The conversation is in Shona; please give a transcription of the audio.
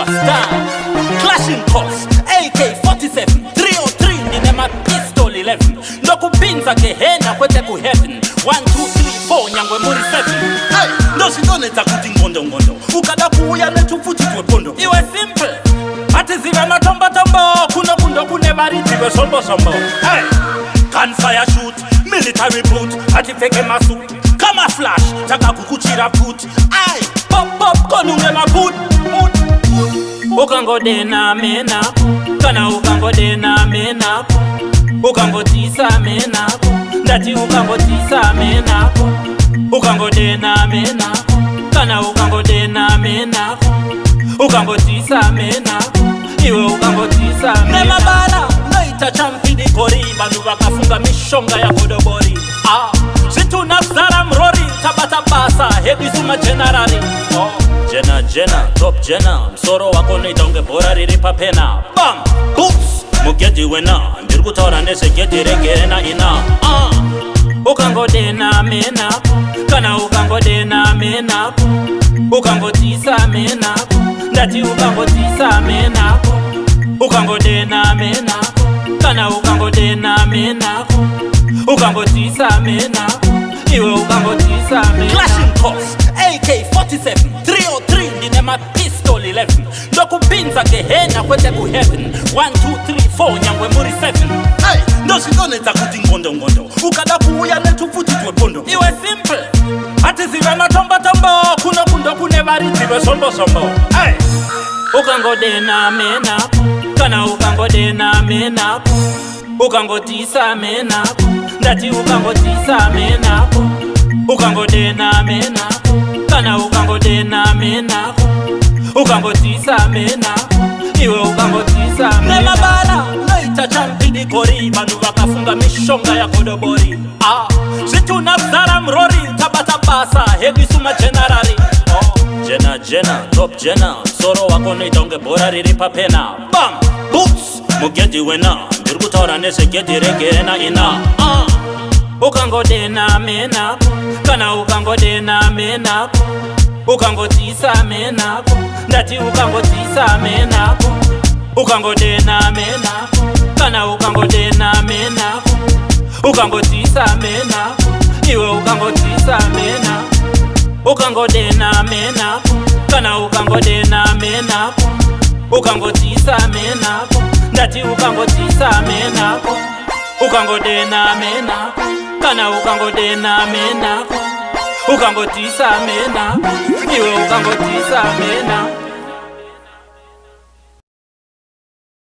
superstar. Clashing cost AK-47 303 ndinema pistol 11 ndokupinza gehena kwete ku heaven 1 2 3 4 nyangwe muri 7 hey, ndozvinonetsa kuti ngondo ukada kuuya netufuti twepondo iwe simple atizive matombotombo kuno kundo kune varidzive sombosombo hey, gunfire shoot military boot atipfeke masuit kama flash takakukuchira put ai pop konunge mabut ukangodena menapo kana ukangodena menapo ukangotisa menapo ndati ukangotisa menapo ukangodena menapo kana ukangodena menapo ukangotisa menapo iwe ukangotisa nemabala noita champidi gori vanhu vakafunga mishonga ya godobori zvitunazara mrori tabata basa hebisuma generari jena top jena msoro wako noita unge bhora riri papena bam boots mugedhi wena ndiri kutaura nezvegedhi regena ina ukangodena menapo kana ukangodena menapo ukangotisa menapo ndati ukangotisa menapo ukangodena menapo kana ukangodena menapo ukangotisa menapo iwe ukangotisa menapo. Clashing cost AK-47 303 ndinema pistol 11 ndokupinza gehena kwete ku heaven 1 2 3 4 nyangwe muri 7 hey, ndozvinonetsa kuti ngondo ukada kuuya netufuti twepondo iwe simple atizive matombotombo kuno kundo kune varidzive sombosombo hey, ukangodena menapo kana ukangodena menapo ukangotisa menapo ndati ukangotisa menapo ukangodena menapo kana ukangodena menapo ukangotisa menapo iwe ukangotisa nemabala noita champidi gori vanhu vakafunga mishonga ya godobori zvitunazara mrori tabata basa hebisuma generari jena top jena msoro wako noita unge bhora riri papena bam boots mugedhi wena ndiri kutaura nezvegedhi regena ina ukangodena menapo kana ukangodena menapo ukangotisa menapo ndati ukangotisa menapo ukangodena menapo kana ukangodena menapo ukangotisa menapo iwe ukangotisa menapo ukangodena menapo kana ukangodena menapo ukangotisa menapo ndati ukangotisa menapo ukangodena menapo kana ukangodena menapo ukangotisa menapo iwe ukangotisa